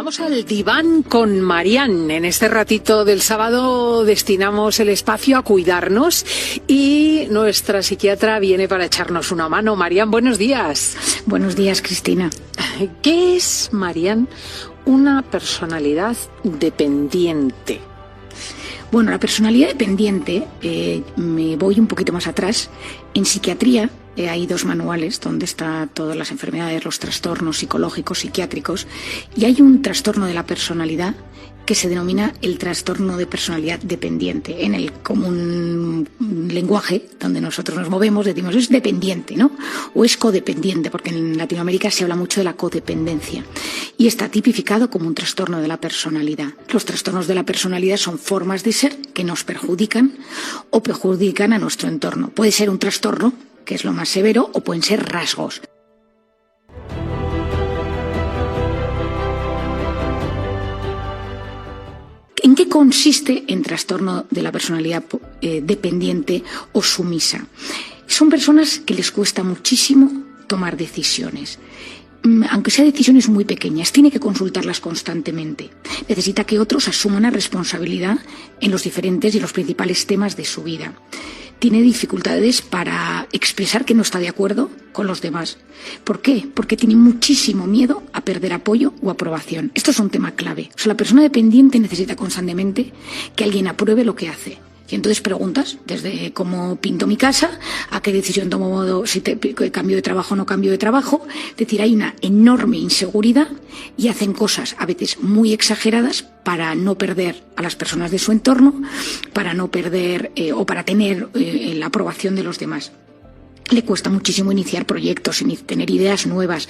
Vamos al diván con Marian. En este ratito del sábado destinamos el espacio a cuidarnos y nuestra psiquiatra viene para echarnos una mano. Marian, buenos días. Buenos días, Cristina. ¿Qué es, Marian, una personalidad dependiente? Bueno, la personalidad dependiente, me voy un poquito más atrás. En psiquiatría hay 2 manuales donde están todas las enfermedades, los trastornos psicológicos, psiquiátricos, y hay un trastorno de la personalidad que se denomina el trastorno de personalidad dependiente. En el común lenguaje donde nosotros nos movemos decimos es dependiente, ¿no? O es codependiente, porque en Latinoamérica se habla mucho de la codependencia. Y está tipificado como un trastorno de la personalidad. Los trastornos de la personalidad son formas de ser que nos perjudican o perjudican a nuestro entorno. Puede ser un trastorno, que es lo más severo, o pueden ser rasgos. ¿En qué consiste el trastorno de la personalidad dependiente o sumisa? Son personas que les cuesta muchísimo tomar decisiones. Aunque sean decisiones muy pequeñas, tiene que consultarlas constantemente. Necesita que otros asuman la responsabilidad en los diferentes y los principales temas de su vida. Tiene dificultades para expresar que no está de acuerdo con los demás. ¿Por qué? Porque tiene muchísimo miedo a perder apoyo o aprobación. Esto es un tema clave. O sea, la persona dependiente necesita constantemente que alguien apruebe lo que hace. Y entonces preguntas, desde cómo pinto mi casa, a qué decisión tomo, si cambio de trabajo o no cambio de trabajo. Es decir, hay una enorme inseguridad y hacen cosas a veces muy exageradas para no perder a las personas de su entorno, para no perder o para tener la aprobación de los demás. Le cuesta muchísimo iniciar proyectos, tener ideas nuevas,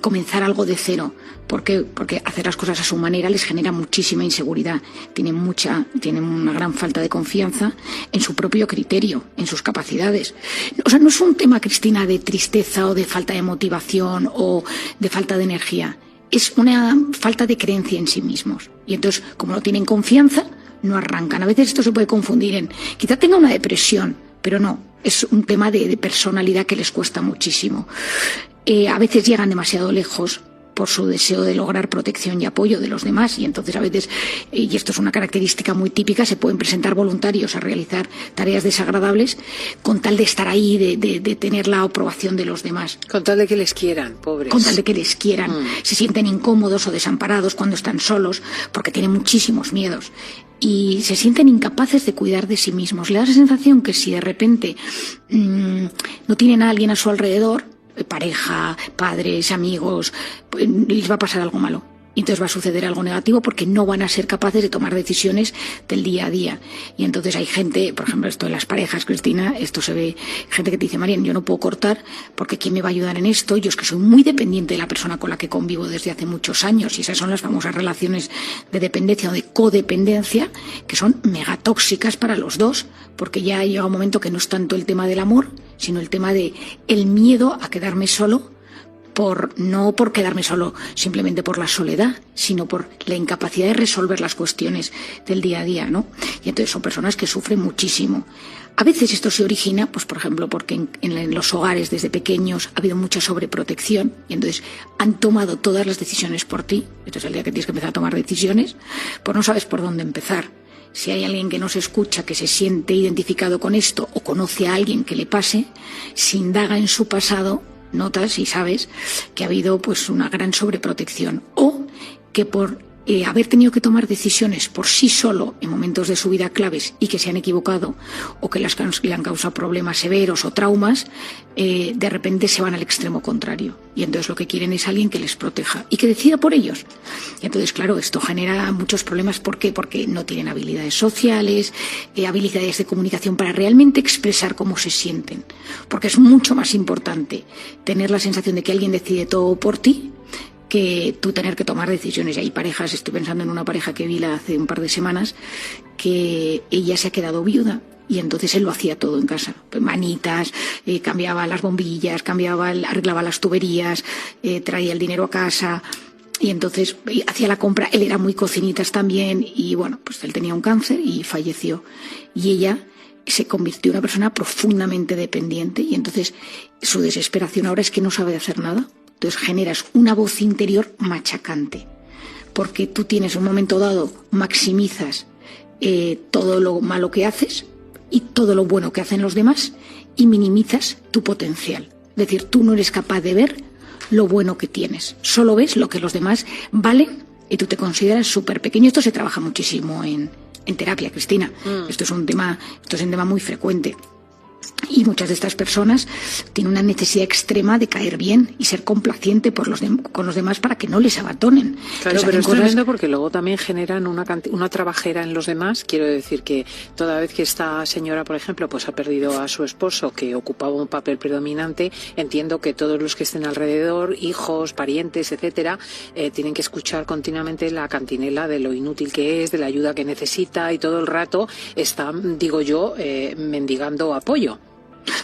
comenzar algo de cero. ¿Por qué? Porque hacer las cosas a su manera les genera muchísima inseguridad. Tienen una gran falta de confianza en su propio criterio, en sus capacidades. O sea, no es un tema, Cristina, de tristeza o de falta de motivación o de falta de energía. Es una falta de creencia en sí mismos. Y entonces, como no tienen confianza, no arrancan. A veces esto se puede confundir en, quizá tenga una depresión, pero no. Es un tema de personalidad que les cuesta muchísimo. A veces llegan demasiado lejos por su deseo de lograr protección y apoyo de los demás y entonces a veces, y esto es una característica muy típica, se pueden presentar voluntarios a realizar tareas desagradables con tal de estar ahí, de tener la aprobación de los demás. Con tal de que les quieran, pobres. Con tal de que les quieran. Se sienten incómodos o desamparados cuando están solos porque tienen muchísimos miedos. Y se sienten incapaces de cuidar de sí mismos. Le da la sensación que si de repente no tienen a alguien a su alrededor, pareja, padres, amigos, pues les va a pasar algo malo. Y entonces va a suceder algo negativo porque no van a ser capaces de tomar decisiones del día a día. Y entonces hay gente, por ejemplo, esto de las parejas, Cristina, esto se ve, gente que te dice, Marian, yo no puedo cortar porque ¿quién me va a ayudar en esto? Yo es que soy muy dependiente de la persona con la que convivo desde hace muchos años y esas son las famosas relaciones de dependencia o de codependencia que son megatóxicas para los dos porque ya llega un momento que no es tanto el tema del amor, sino el tema de el miedo a quedarme solo. No por quedarme solo simplemente por la soledad, sino por la incapacidad de resolver las cuestiones del día a día, ¿no? Y entonces son personas que sufren muchísimo. A veces esto se origina, pues por ejemplo, porque en los hogares desde pequeños ha habido mucha sobreprotección y entonces han tomado todas las decisiones por ti. Entonces el día que tienes que empezar a tomar decisiones, pues no sabes por dónde empezar. Si hay alguien que nos escucha, que se siente identificado con esto o conoce a alguien que le pase, se indaga en su pasado, notas y sabes que ha habido pues una gran sobreprotección o que por haber tenido que tomar decisiones por sí solo en momentos de su vida claves y que se han equivocado o que le han causado problemas severos o traumas, de repente se van al extremo contrario y entonces lo que quieren es alguien que les proteja y que decida por ellos. Y entonces, claro, esto genera muchos problemas. ¿Por qué? Porque no tienen habilidades sociales, habilidades de comunicación para realmente expresar cómo se sienten, porque es mucho más importante tener la sensación de que alguien decide todo por ti que tú tener que tomar decisiones. Y hay parejas, estoy pensando en una pareja que vi hace un par de semanas, que ella se ha quedado viuda y entonces él lo hacía todo en casa. Manitas, cambiaba las bombillas, arreglaba las tuberías, traía el dinero a casa y entonces hacía la compra. Él era muy cocinitas también y bueno, pues él tenía un cáncer y falleció. Y ella se convirtió en una persona profundamente dependiente y entonces su desesperación ahora es que no sabe hacer nada. Entonces generas una voz interior machacante. porque tú tienes un momento dado, maximizas todo lo malo que haces y todo lo bueno que hacen los demás y minimizas tu potencial. Es decir, tú no eres capaz de ver lo bueno que tienes, solo ves lo que los demás valen y tú te consideras súper pequeño. Esto se trabaja muchísimo en terapia, Cristina. Esto es un tema muy frecuente. Y muchas de estas personas tienen una necesidad extrema de caer bien y ser complaciente con los demás para que no les abandonen. Claro, pero es tremendo porque luego también generan una trabajera en los demás. Quiero decir que toda vez que esta señora, por ejemplo, pues ha perdido a su esposo, que ocupaba un papel predominante, entiendo que todos los que estén alrededor, hijos, parientes, etcétera, tienen que escuchar continuamente la cantinela de lo inútil que es, de la ayuda que necesita, y todo el rato están, digo yo, mendigando apoyo.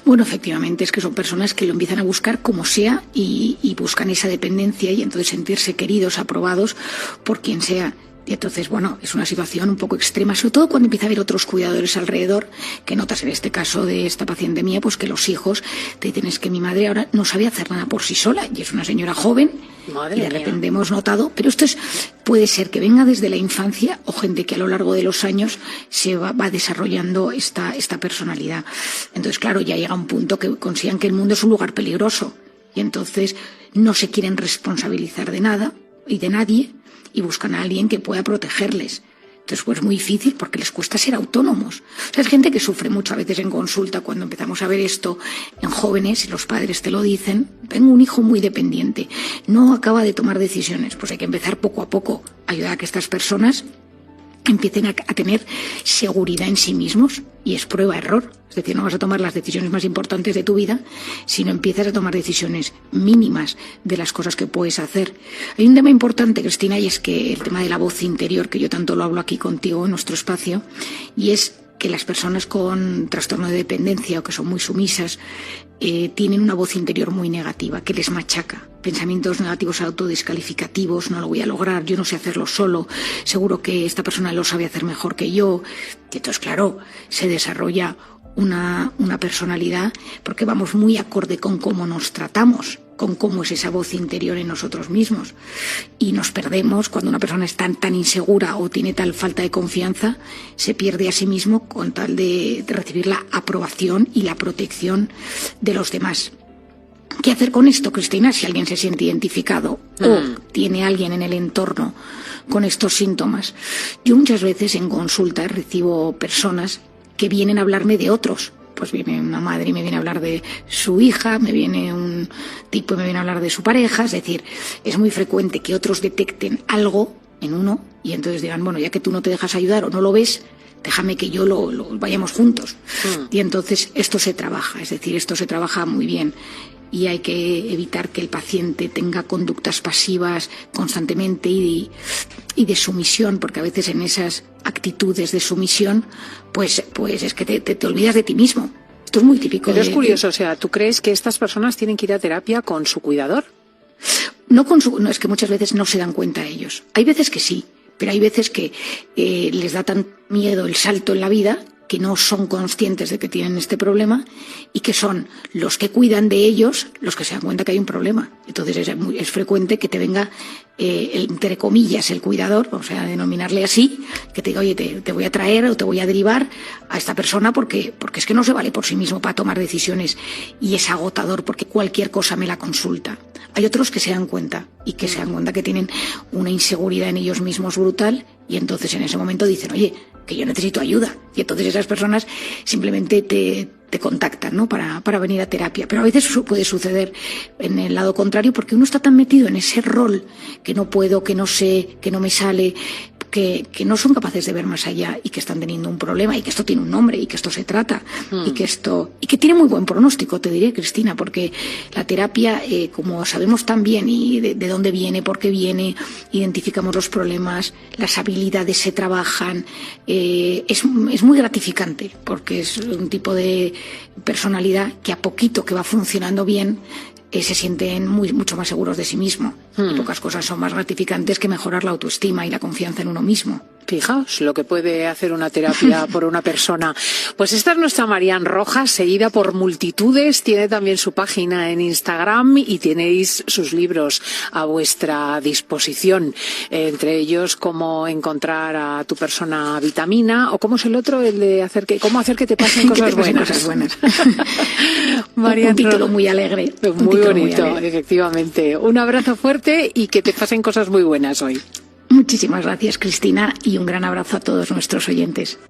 Bueno, efectivamente, es que son personas que lo empiezan a buscar como sea y buscan esa dependencia y entonces sentirse queridos, aprobados por quien sea. Y entonces, bueno, es una situación un poco extrema, sobre todo cuando empieza a haber otros cuidadores alrededor, que notas en este caso de esta paciente mía, pues que los hijos te dicen es que mi madre ahora no sabe hacer nada por sí sola y es una señora joven. Madre y de repente hemos notado, pero esto puede ser que venga desde la infancia o gente que a lo largo de los años se va desarrollando esta personalidad. Entonces, claro, ya llega un punto que consideran que el mundo es un lugar peligroso y entonces no se quieren responsabilizar de nada y de nadie y buscan a alguien que pueda protegerles. Entonces, pues es muy difícil porque les cuesta ser autónomos. O sea, es gente que sufre mucho a veces en consulta cuando empezamos a ver esto en jóvenes y los padres te lo dicen. Tengo un hijo muy dependiente, no acaba de tomar decisiones. Pues hay que empezar poco a poco a ayudar a que estas personas empiecen a tener seguridad en sí mismos y es prueba-error. Es decir, no vas a tomar las decisiones más importantes de tu vida, sino empiezas a tomar decisiones mínimas de las cosas que puedes hacer. Hay un tema importante, Cristina, y es que el tema de la voz interior, que yo tanto lo hablo aquí contigo en nuestro espacio, y es que las personas con trastorno de dependencia o que son muy sumisas tienen una voz interior muy negativa, que les machaca. Pensamientos negativos autodescalificativos, no lo voy a lograr, yo no sé hacerlo solo, seguro que esta persona lo sabe hacer mejor que yo. Y entonces, claro, se desarrolla una personalidad porque vamos muy acorde con cómo nos tratamos, con cómo es esa voz interior en nosotros mismos. Y nos perdemos cuando una persona es tan insegura o tiene tal falta de confianza, se pierde a sí mismo con tal de recibir la aprobación y la protección de los demás. ¿Qué hacer con esto, Cristina? Si alguien se siente identificado o tiene alguien en el entorno con estos síntomas. Yo muchas veces en consulta recibo personas que vienen a hablarme de otros. Pues viene una madre y me viene a hablar de su hija, me viene un tipo y me viene a hablar de su pareja. Es decir, es muy frecuente que otros detecten algo en uno y entonces digan, bueno, ya que tú no te dejas ayudar o no lo ves, déjame que yo lo vayamos juntos. Y entonces esto se trabaja, es decir, esto se trabaja muy bien. Y hay que evitar que el paciente tenga conductas pasivas constantemente y de sumisión, porque a veces en esas actitudes de sumisión, pues es que te olvidas de ti mismo. Esto es muy típico. Pero es curioso, o sea, ¿tú crees que estas personas tienen que ir a terapia con su cuidador? No, es que muchas veces no se dan cuenta ellos. Hay veces que sí, pero hay veces que les da tan miedo el salto en la vida que no son conscientes de que tienen este problema y que son los que cuidan de ellos los que se dan cuenta que hay un problema. Entonces es frecuente que te venga, entre comillas, el cuidador, vamos a denominarle así, que te diga, oye, te voy a traer o te voy a derivar a esta persona porque es que no se vale por sí mismo para tomar decisiones y es agotador porque cualquier cosa me la consulta. Hay otros que se dan cuenta y que se dan cuenta que tienen una inseguridad en ellos mismos brutal y entonces en ese momento dicen, oye, que yo necesito ayuda. Y entonces esas personas simplemente te contactan, ¿no? para venir a terapia. Pero a veces puede suceder en el lado contrario porque uno está tan metido en ese rol que no puedo, que no sé, que no me sale, que no son capaces de ver más allá y que están teniendo un problema y que esto tiene un nombre y que esto se trata y que tiene muy buen pronóstico, te diré, Cristina, porque la terapia, como sabemos tan bien y de dónde viene, por qué viene, identificamos los problemas, las habilidades se trabajan, es muy gratificante porque es un tipo de personalidad que a poquito que va funcionando bien se sienten mucho más seguros de sí mismo. Y pocas cosas son más gratificantes que mejorar la autoestima y la confianza en uno mismo. Fijaos lo que puede hacer una terapia por una persona. Pues esta es nuestra Marian Rojas, seguida por multitudes. Tiene también su página en Instagram y tenéis sus libros a vuestra disposición. Entre ellos, cómo encontrar a tu persona vitamina, o cómo es el otro, el de cómo hacer que te pasen cosas buenas. Un título muy alegre. Muy bonito, efectivamente. Un abrazo fuerte y que te pasen cosas muy buenas hoy. Muchísimas gracias, Cristina, y un gran abrazo a todos nuestros oyentes.